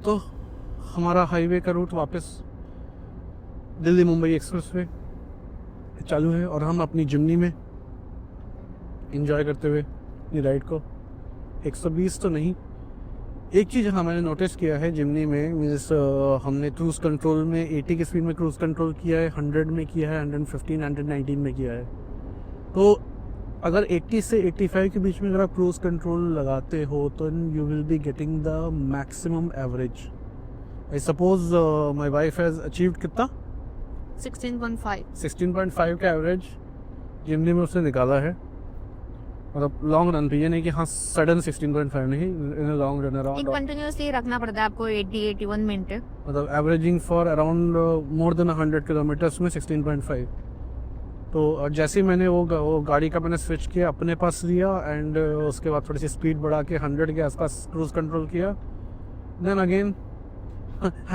तो हमारा हाईवे का रूट वापस दिल्ली मुंबई एक्सप्रेस वे चालू है और हम अपनी जिमनी में एंजॉय करते हुए अपनी राइड को 120 तो नहीं। एक चीज़ हाँ मैंने नोटिस किया है जिमनी में, मीन्स हमने क्रूज़ कंट्रोल में 80 की स्पीड में क्रूज़ कंट्रोल किया है, 100 में किया है, 115, 119 में किया है। तो अगर 80 से 85 के बीच में अगर आप क्रूज़ कंट्रोल लगाते हो तो you will be getting the maximum average. I suppose my wife has achieved कितना 16.5 का एवरेज जिमनी में उसने निकाला है। मतलब लॉन्ग रन पे, ये नहीं कि हाँ सडन 16.5 नहीं, in a long run around continuously रखना पड़ता है आपको 80-81 मिनट, मतलब averaging for around more than 100 kilometres में 16.5। तो जैसे ही मैंने वो गाड़ी का मैंने स्विच किया, अपने पास लिया एंड उसके बाद थोड़ी सी स्पीड बढ़ा के 100 के आसपास क्रूज कंट्रोल किया, देन अगेन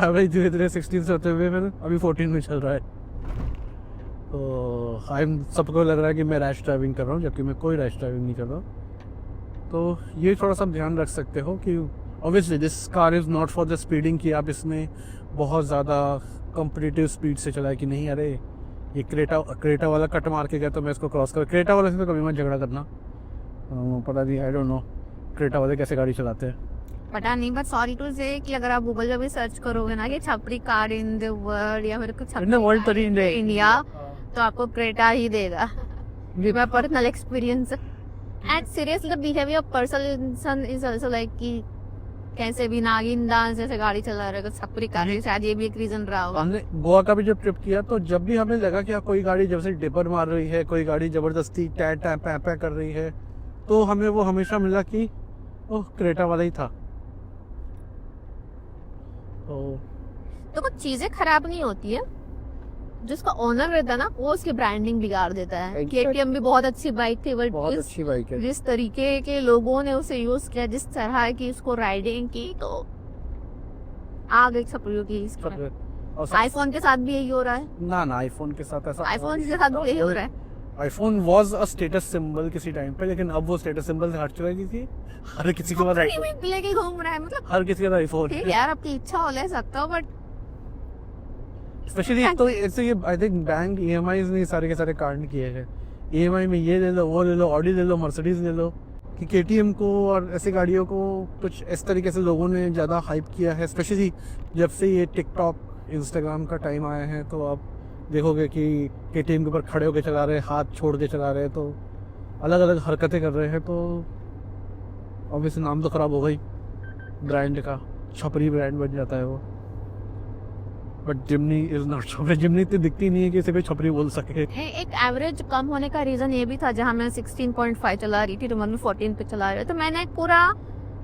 एवरेज धीरे धीरे 16 से होते हुए मैंने अभी 14 में चल रहा है। तो सबको लग रहा है कि मैं रैश ड्राइविंग कर रहा हूँ, जबकि मैं कोई रैश ड्राइविंग नहीं कर रहा। तो ये थोड़ा सा ध्यान रख सकते हो कि obviously this car is not for the speeding कि आप इसमें बहुत ज़्यादा कॉम्पिटिटिव स्पीड से चलाए कि नहीं अरे ये क्रेटा वाला कट मार के गया तो मैं इसको क्रॉस कर। क्रेटा वाले से तो कभी मत झगड़ा करना, पता नहीं, आई डोंट नो क्रेटा वाले कैसे गाड़ी चलाते हैं पता नहीं। बट सॉरी टू से कि अगर आप गूगल पे भी सर्च करोगे ना कि छपरी कार इन द वर्ल्ड या फिर कुछ इंडिया, तो आपको क्रेटा ही देगा। मेरा personal experience and seriously the behaviour of person is also like कि कैसे भी नागिन डांस जैसे गाड़ी चला रहे छपरी कार, शायद ये भी एक रीजन रहा होगा। हमने गोवा का भी जब ट्रिप किया तो जब भी हमें लगा कि कोई गाड़ी जब से डिपर मार रही है, कोई गाड़ी जबरदस्ती टै टै पै पै कर रही है, तो हमें वो हमेशा मिला कि ओह क्रेटा वाला ही था। तो कुछ चीजें खराब नहीं होती है, जिसका ओनर रहता है ना वो उसकी ब्रांडिंग बिगाड़ देता है। केटीएम भी बहुत अच्छी बाइक थी, बट बहुत अच्छी बाइक है। जिस तरीके के लोगों ने उसे यूज किया, जिस तरह की उसको राइडिंग की, तो आ गई छपरियों की। आईफोन के साथ भी यही हो रहा है ना आईफोन के साथ ऐसा, आईफोन के साथ भी यही हो रहा है। IPhone was a status symbol किसी टाइम पे, लेकिन अब वो स्टेटस सिंबल से हट चुका है क्योंकि हर किसी के पास लेके घूम रहा है, मतलब हर किसी के पास आईफोन है। यार आपकी इच्छा हो ले सकता हो, बट स्पेशली तो इससे ये आई थिंक बैंक ईएमआईज ने सारे के सारे कांड किए हैं। ईएमआई में ये ले लो, वो ले लो, ऑडी ले लो, मर्सिडीज ले लो, कि केटीएम को और ऐसी गाड़ियों को कुछ इस तरीके से लोगों ने ज़्यादा हाइप किया है। स्पेशली जब से ये टिकटॉक इंस्टाग्राम का टाइम आया है तो आप देखोगे कि केटीएम के ऊपर खड़े होकर चला रहे हैं, हाथ छोड़ के चला रहे हैं, तो अलग अलग हरकतें कर रहे हैं। तो ऑब्वियसली नाम तो ख़राब हो गई ब्रांड का, छपरी ब्रांड बन जाता है वो। बट जिमनी इज नॉट छपरी। जिमनी इतनी दिखती नहीं है कि इसे कोई छपरी बोल सके। एक एवरेज कम होने का रीजन ये भी था, जहाँ मैं 16.5 चला रही थी, तुम 14 पे चला रहे, तो मैंने पूरा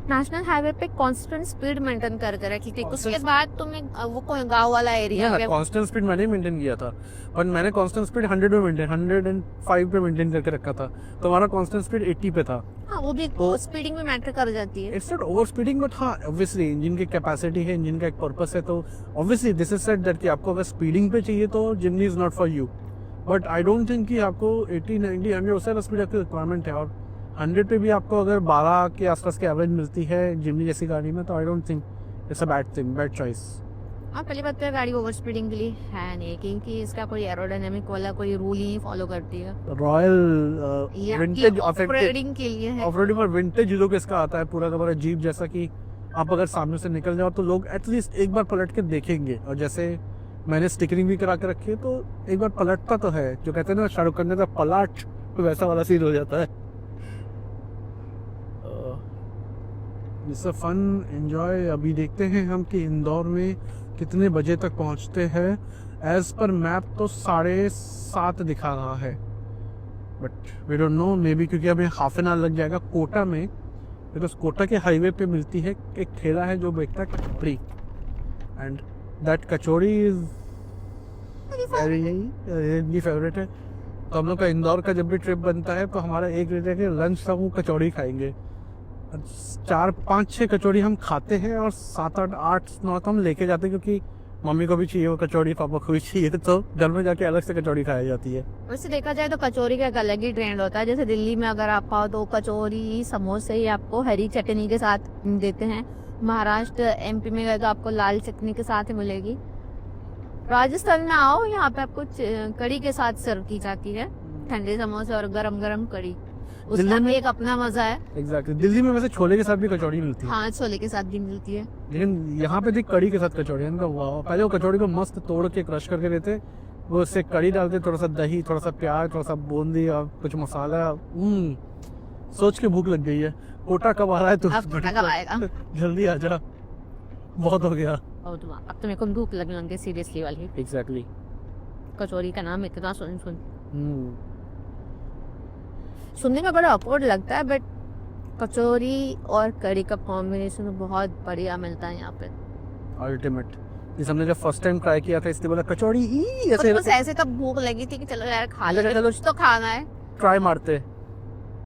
नेशनल हाईवे पे कांस्टेंट स्पीड मेंटेन करके रखी थी। उसके बाद तुम्हें वो कोई गांव वाला एरिया है, कांस्टेंट स्पीड मैंने मेंटेन किया था, पर मैंने कांस्टेंट स्पीड 105 पे मेंटेन करके रखा था। तो हमारा कांस्टेंट स्पीड 80 पे था। हाँ, वो भी स्पीडिंग में मैटर कर जाती है। It's not over speeding, but हाँ ऑब्वियसली इंजन की कैपेसिटी है, इंजन का एक पर्पस है। तो obviously this is said that कि आपको अगर स्पीडिंग पे चाहिए तो Jimny is not for you. But I don't think कि आपको 80, 90, 100 उससे स्पीड आपकी रिक्वायरमेंट है। और 100 पे भी आपको अगर 12 के आसपास की एवरेज मिलती है जिमनी जैसी गाड़ी में, तो आई don't think it's a bad thing, bad choice. हाँ, पहली बात तो गाड़ी ओवर स्पीडिंग के लिए है नहीं, क्योंकि इसका कोई एरोडायनामिक वाला कोई रूल ही फॉलो करती है। रॉयल विंटेज ऑफरोडिंग के लिए है। ऑफरोडिंग और विंटेज लुक इसका आता है पूरा का पूरा जीप जैसा, कि आप अगर सामने से निकल जाओ तो लोग एटलीस्ट एक बार पलट के देखेंगे। और जैसे मैंने स्टिकरिंग भी करा के रखी है, तो एक बार पलटता तो है, जो कहते हैं ना शाहरुख खान का पलट, तो वैसा वाला सीन हो जाता है। It's a fun enjoy. अभी देखते हैं हम कि इंदौर में कितने बजे तक पहुंचते हैं। एज पर मैप तो 7:30 दिखा रहा है, but we don't know, maybe क्योंकि हमें हाफ एन आवर लग जाएगा कोटा में, बिकॉज कोटा के हाईवे पे मिलती है एक ठेला है जो बेचता है kachori, and that kachori is very favourite है। तो हम लोग का इंदौर का जब भी ट्रिप बनता है तो हमारा एक बजे के लंच का वो कचौड़ी खाएंगे। 4, 5, 6 कचौड़ी हम खाते हैं और 7, 8, 8, 9 तो हम लेके जाते हैं, क्योंकि मम्मी को भी चाहिए वो कचौड़ी, पापा को भी चाहिए, तो घर में जाके अलग से कचौड़ी खाई जाती है। वैसे देखा जाए तो कचौरी का एक अलग ही ट्रेंड होता है। जैसे दिल्ली में अगर आप आओ तो कचौरी समोसे ही आपको हरी चटनी के साथ देते हैं। महाराष्ट्र एमपी में गए तो आपको लाल चटनी के साथ ही मिलेगी। राजस्थान में आओ, यहाँ पे आपको कड़ी के साथ सर्व की जाती है, ठंडे समोसे और गरम गरम कड़ी, उसका भी एक अपना मजा है। एग्जैक्टली। दिल्ली में वैसे छोले के साथ भी कचौड़ी मिलती है। हाँ, छोले के साथ भी मिलती है, लेकिन यहाँ पे देख कड़ी के साथ कचौड़ी, इनका वाह। पहले वो कचौड़ी को मस्त तोड़ के क्रश करके देते, वो उससे कड़ी डालते, थोड़ा सा दही, थोड़ा सा प्याज, थोड़ा सा बूंदी और कुछ मसाला। सोच के भूख लग गई है। कोटा कब आ रहा है? तो अब कोटा कब आएगा? जल्दी आ जा, बहुत हो गया। अब तो मेरे को भूख लगने लगी सीरियसली वाली। एग्जैक्टली। कचौरी का नाम इतना सुन सुनने में बड़ा ऑकवर्ड लगता है, बट कचौरी और कड़ी का कॉम्बिनेशन बहुत बढ़िया मिलता है यहाँ पे, अल्टीमेट। जिस हमने जब फर्स्ट टाइम ट्राई किया था, इसलिए बोला कचौड़ी ही बस ऐसे तब भूख लगी थी कि चलो यार खा ले, कुछ तो खाना है। ट्राई मारते